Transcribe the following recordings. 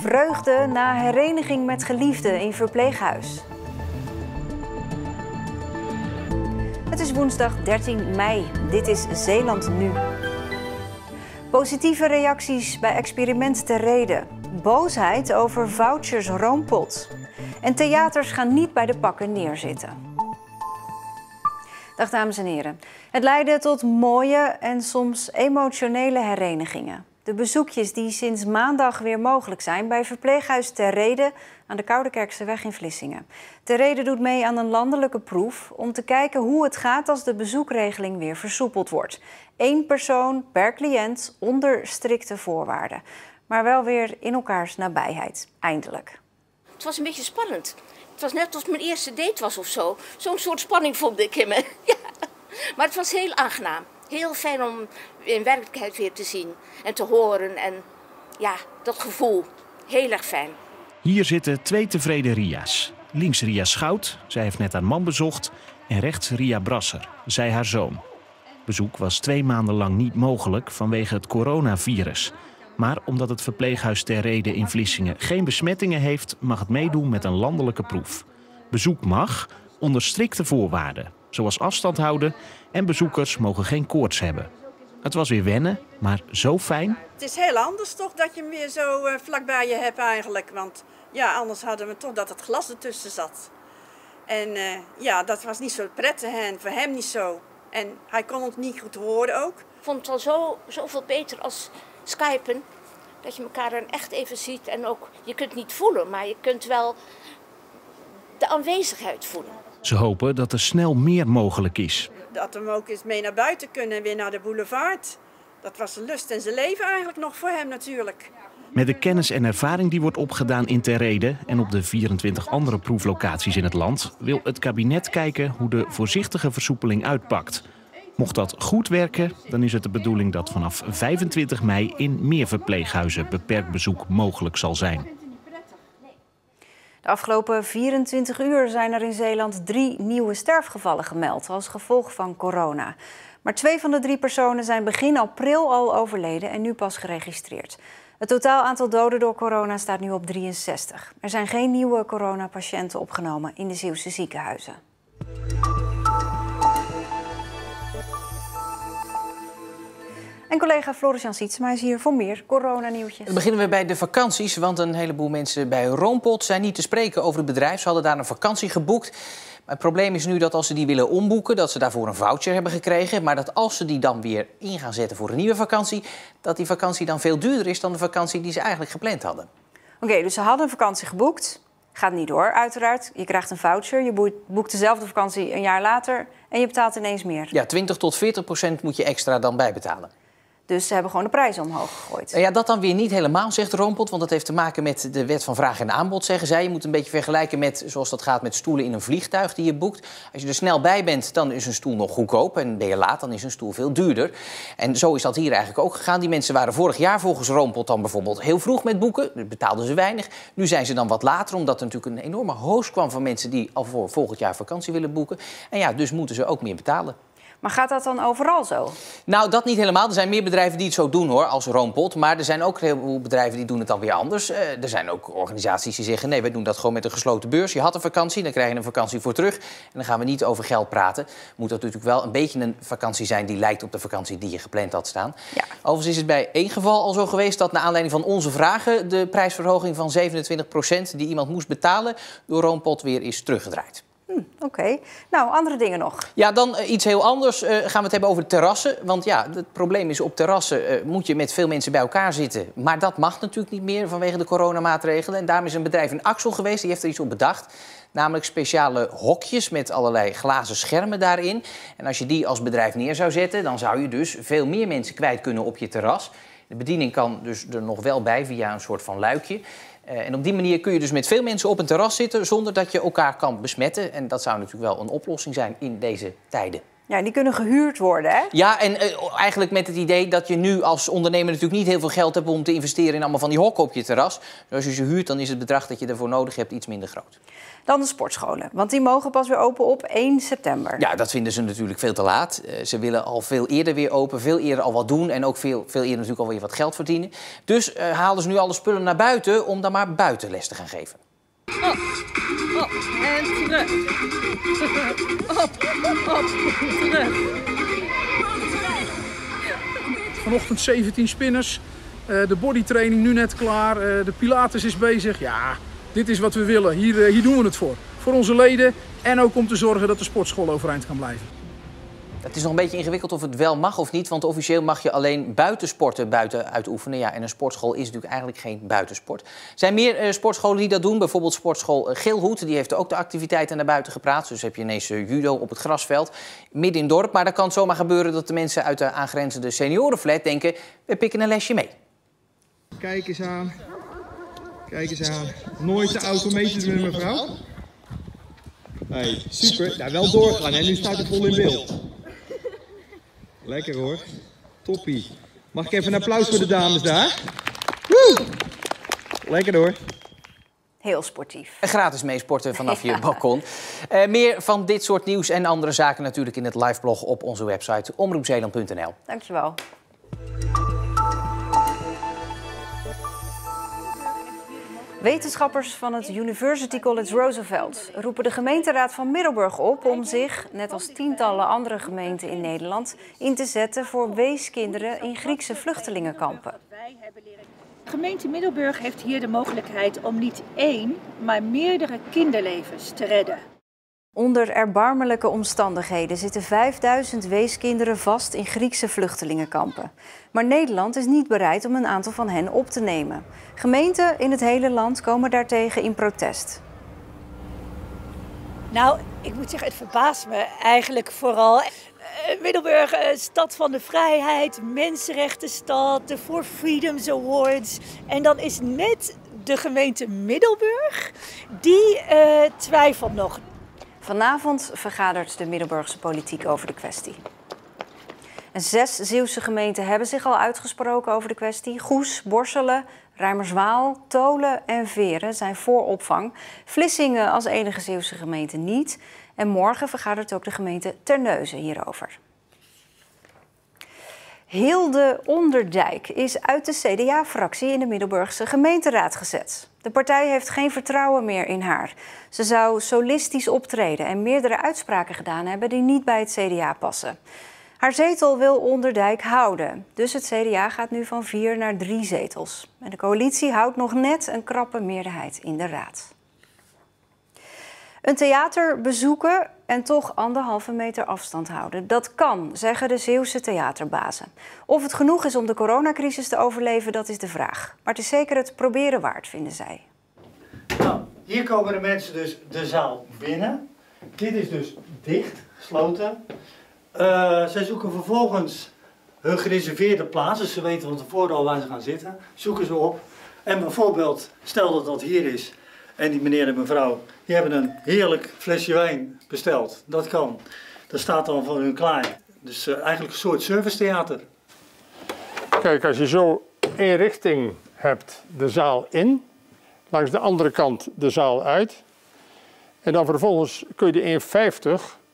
Vreugde na hereniging met geliefden in verpleeghuis. Het is woensdag 13 mei. Dit is Zeeland Nu. Positieve reacties bij experiment Ter Rede. Boosheid over vouchers Roompot. En theaters gaan niet bij de pakken neerzitten. Dag dames en heren. Het leidde tot mooie en soms emotionele herenigingen. De bezoekjes die sinds maandag weer mogelijk zijn bij verpleeghuis Ter Rede aan de Koudekerkseweg in Vlissingen. Ter Rede doet mee aan een landelijke proef om te kijken hoe het gaat als de bezoekregeling weer versoepeld wordt. 1 persoon per cliënt onder strikte voorwaarden. Maar wel weer in elkaars nabijheid, eindelijk. Het was een beetje spannend. Het was net alsof mijn eerste date was of zo. Zo'n soort spanning vond ik in me. Ja. Maar het was heel aangenaam. Heel fijn om in werkelijkheid weer te zien en te horen. En ja, dat gevoel. Heel erg fijn. Hier zitten 2 tevreden Ria's. Links Ria Schout, zij heeft net haar man bezocht. En rechts Ria Brasser, zij haar zoon. Bezoek was 2 maanden lang niet mogelijk vanwege het coronavirus. Maar omdat het verpleeghuis Ter Rede in Vlissingen geen besmettingen heeft, mag het meedoen met een landelijke proef. Bezoek mag onder strikte voorwaarden, zoals afstand houden en bezoekers mogen geen koorts hebben. Het was weer wennen, maar zo fijn. Het is heel anders toch dat je hem weer zo vlakbij je hebt eigenlijk. Want ja, anders hadden we toch dat het glas ertussen zat. En ja, dat was niet zo prettig en voor hem niet zo. En hij kon ons niet goed horen ook. Ik vond het wel zoveel beter als Skypen. Dat je elkaar dan echt even ziet en ook, je kunt het niet voelen, maar je kunt wel de aanwezigheid voelen. Ze hopen dat er snel meer mogelijk is. Dat we hem ook eens mee naar buiten kunnen en weer naar de boulevard. Dat was zijn lust en zijn leven eigenlijk nog voor hem natuurlijk. Met de kennis en ervaring die wordt opgedaan in Ter Rede en op de 24 andere proeflocaties in het land, wil het kabinet kijken hoe de voorzichtige versoepeling uitpakt. Mocht dat goed werken, dan is het de bedoeling dat vanaf 25 mei in meer verpleeghuizen beperkt bezoek mogelijk zal zijn. De afgelopen 24 uur zijn er in Zeeland 3 nieuwe sterfgevallen gemeld als gevolg van corona. Maar 2 van de 3 personen zijn begin april al overleden en nu pas geregistreerd. Het totaal aantal doden door corona staat nu op 63. Er zijn geen nieuwe coronapatiënten opgenomen in de Zeeuwse ziekenhuizen. En collega Floris-Jan Sietsma is hier voor meer coronanieuwtjes. Dan beginnen we bij de vakanties, want een heleboel mensen bij Roompot zijn niet te spreken over het bedrijf. Ze hadden daar een vakantie geboekt. Maar het probleem is nu dat als ze die willen omboeken, dat ze daarvoor een voucher hebben gekregen. Maar dat als ze die dan weer in gaan zetten voor een nieuwe vakantie, dat die vakantie dan veel duurder is dan de vakantie die ze eigenlijk gepland hadden. Oké, dus ze hadden een vakantie geboekt. Gaat niet door, uiteraard. Je krijgt een voucher, je boekt dezelfde vakantie een jaar later en je betaalt ineens meer. Ja, 20 tot 40% moet je extra dan bijbetalen. Dus ze hebben gewoon de prijzen omhoog gegooid. Ja, dat dan weer niet helemaal, zegt Roompot. Want dat heeft te maken met de wet van vraag en aanbod, zeggen zij. Je moet een beetje vergelijken met zoals dat gaat met stoelen in een vliegtuig die je boekt. Als je er snel bij bent, dan is een stoel nog goedkoop. En ben je laat, dan is een stoel veel duurder. En zo is dat hier eigenlijk ook gegaan. Die mensen waren vorig jaar volgens Roompot dan bijvoorbeeld heel vroeg met boeken. Dat betaalden ze weinig. Nu zijn ze dan wat later, omdat er natuurlijk een enorme hoos kwam van mensen die al voor volgend jaar vakantie willen boeken. En ja, dus moeten ze ook meer betalen. Maar gaat dat dan overal zo? Nou, dat niet helemaal. Er zijn meer bedrijven die het zo doen, hoor, als Roompot. Maar er zijn ook heel veel bedrijven die doen het dan weer anders. Er zijn ook organisaties die zeggen, nee, wij doen dat gewoon met een gesloten beurs. Je had een vakantie, dan krijg je een vakantie voor terug. En dan gaan we niet over geld praten. Moet dat natuurlijk wel een beetje een vakantie zijn die lijkt op de vakantie die je gepland had staan. Ja. Overigens is het bij 1 geval al zo geweest dat naar aanleiding van onze vragen de prijsverhoging van 27% die iemand moest betalen door Roompot weer is teruggedraaid. Oké. Nou, andere dingen nog. Ja, dan iets heel anders. Gaan we het hebben over terrassen. Want ja, het probleem is op terrassen moet je met veel mensen bij elkaar zitten. Maar dat mag natuurlijk niet meer vanwege de coronamaatregelen. En daarom is een bedrijf in Axel geweest, die heeft er iets op bedacht. Namelijk speciale hokjes met allerlei glazen schermen daarin. En als je die als bedrijf neer zou zetten, dan zou je dus veel meer mensen kwijt kunnen op je terras. De bediening kan dus er nog wel bij via een soort van luikje. En op die manier kun je dus met veel mensen op een terras zitten zonder dat je elkaar kan besmetten. En dat zou natuurlijk wel een oplossing zijn in deze tijden. Ja, die kunnen gehuurd worden, hè? Ja, en eigenlijk met het idee dat je nu als ondernemer natuurlijk niet heel veel geld hebt om te investeren in allemaal van die hokken op je terras. Dus als je ze huurt, dan is het bedrag dat je ervoor nodig hebt iets minder groot. Dan de sportscholen, want die mogen pas weer open op 1 september. Ja, dat vinden ze natuurlijk veel te laat. Ze willen al veel eerder weer open, veel eerder al wat doen en ook veel eerder natuurlijk alweer wat geld verdienen. Dus halen ze nu alle spullen naar buiten om dan maar buitenles te gaan geven. Op en terug. Op, terug. Vanochtend 17 spinners, de bodytraining nu net klaar, de pilates is bezig. Ja, dit is wat we willen. Hier doen we het voor. Voor onze leden en ook om te zorgen dat de sportschool overeind kan blijven. Het is nog een beetje ingewikkeld of het wel mag of niet, want officieel mag je alleen buitensporten buiten uitoefenen. Ja, en een sportschool is natuurlijk eigenlijk geen buitensport. Er zijn meer sportscholen die dat doen, bijvoorbeeld sportschool Geelhoed. Die heeft ook de activiteiten naar buiten gepraat. Dus heb je ineens judo op het grasveld, midden in het dorp. Maar dan kan het zomaar gebeuren dat de mensen uit de aangrenzende seniorenflat denken, we pikken een lesje mee. Kijk eens aan. Kijk eens aan. Nooit de auto mee te doen, mevrouw. Hey, super. Nou, wel doorgaan. En nu staat het vol in beeld. Lekker hoor. Toppie. Mag ik even een applaus voor de dames daar? Woe! Lekker hoor. Heel sportief. Gratis meesporten vanaf je balkon. Meer van dit soort nieuws en andere zaken natuurlijk in het liveblog op onze website omroepzeeland.nl. Dankjewel. Wetenschappers van het University College Roosevelt roepen de gemeenteraad van Middelburg op om zich, net als tientallen andere gemeenten in Nederland, in te zetten voor weeskinderen in Griekse vluchtelingenkampen. De gemeente Middelburg heeft hier de mogelijkheid om niet één, maar meerdere kinderlevens te redden. Onder erbarmelijke omstandigheden zitten 5000 weeskinderen vast in Griekse vluchtelingenkampen. Maar Nederland is niet bereid om een aantal van hen op te nemen. Gemeenten in het hele land komen daartegen in protest. Nou, ik moet zeggen, het verbaast me eigenlijk vooral. Middelburg, stad van de vrijheid, mensenrechtenstad, de For Freedoms Awards. En dan is net de gemeente Middelburg, die twijfelt nog. Vanavond vergadert de Middelburgse politiek over de kwestie. En 6 Zeeuwse gemeenten hebben zich al uitgesproken over de kwestie. Goes, Borselen, Reimerswaal, Tholen en Veren zijn voor opvang. Vlissingen als enige Zeeuwse gemeente niet. En morgen vergadert ook de gemeente Terneuzen hierover. Hilde Onderdijk is uit de CDA-fractie in de Middelburgse gemeenteraad gezet. De partij heeft geen vertrouwen meer in haar. Ze zou solistisch optreden en meerdere uitspraken gedaan hebben die niet bij het CDA passen. Haar zetel wil Onderdijk houden. Dus het CDA gaat nu van 4 naar 3 zetels. En de coalitie houdt nog net een krappe meerderheid in de raad. Een theater bezoeken en toch 1,5 meter afstand houden. Dat kan, zeggen de Zeeuwse theaterbazen. Of het genoeg is om de coronacrisis te overleven, dat is de vraag. Maar het is zeker het proberen waard, vinden zij. Nou, hier komen de mensen dus de zaal binnen. Dit is dus dicht, gesloten. Zij zoeken vervolgens hun gereserveerde plaats. Dus ze weten van tevoren al waar ze gaan zitten. Zoeken ze op. En bijvoorbeeld, stel dat dat hier is. En die meneer en mevrouw, die hebben een heerlijk flesje wijn besteld. Dat kan. Dat staat dan voor hun klaar. Dus eigenlijk een soort servicetheater. Kijk, als je zo één richting hebt, de zaal in. Langs de andere kant de zaal uit. En dan vervolgens kun je de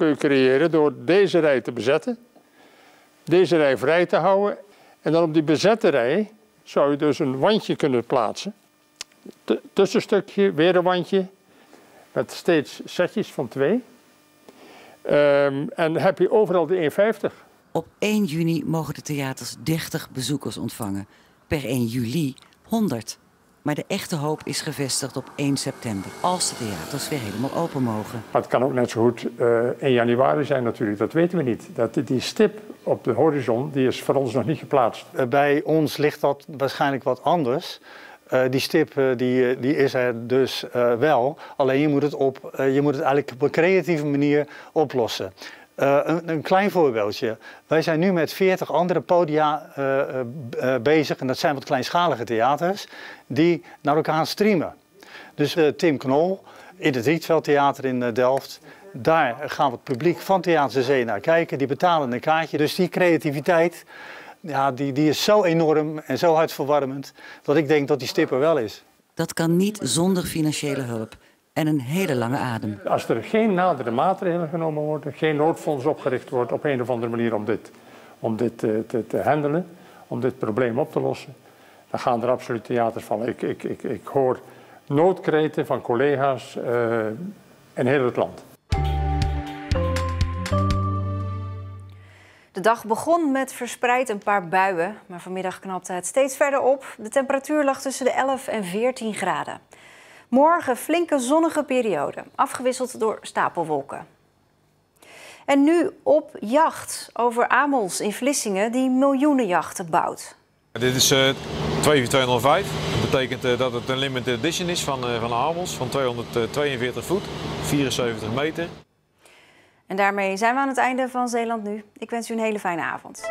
1,50 creëren door deze rij te bezetten. Deze rij vrij te houden. En dan op die bezette rij zou je dus een wandje kunnen plaatsen. Tussenstukje, weer een wandje. Met steeds setjes van 2. En heb je overal de 1,50. Op 1 juni mogen de theaters 30 bezoekers ontvangen. Per 1 juli 100. Maar de echte hoop is gevestigd op 1 september, als de theaters weer helemaal open mogen. Maar het kan ook net zo goed 1 januari zijn natuurlijk, dat weten we niet. Die stip op de horizon, die is voor ons nog niet geplaatst. Bij ons ligt dat waarschijnlijk wat anders. Die stip die is er dus wel, alleen je moet het eigenlijk op een creatieve manier oplossen. Een klein voorbeeldje. Wij zijn nu met 40 andere podia bezig, en dat zijn wat kleinschalige theaters, die naar elkaar streamen. Dus Tim Knol in het Rietveld Theater in Delft Daar gaat het publiek van Theater Zee naar kijken. Die betalen een kaartje. Dus die creativiteit, ja, die is zo enorm en zo hartverwarmend dat ik denk dat die stip er wel is. Dat kan niet zonder financiële hulp en een hele lange adem. Als er geen nadere maatregelen genomen worden, geen noodfonds opgericht wordt op een of andere manier om dit te handelen, om dit probleem op te lossen, dan gaan er absoluut theaters vallen. Ik hoor noodkreten van collega's in heel het land. De dag begon met verspreid een paar buien, maar vanmiddag knapte het steeds verder op. De temperatuur lag tussen de 11 en 14 graden. Morgen flinke zonnige periode, afgewisseld door stapelwolken. En nu op jacht over Amels in Vlissingen die miljoenenjachten bouwt. Dit is 24205. Dat betekent dat het een limited edition is van Amels van 242 voet, 74 meter. En daarmee zijn we aan het einde van Zeeland Nu. Ik wens u een hele fijne avond.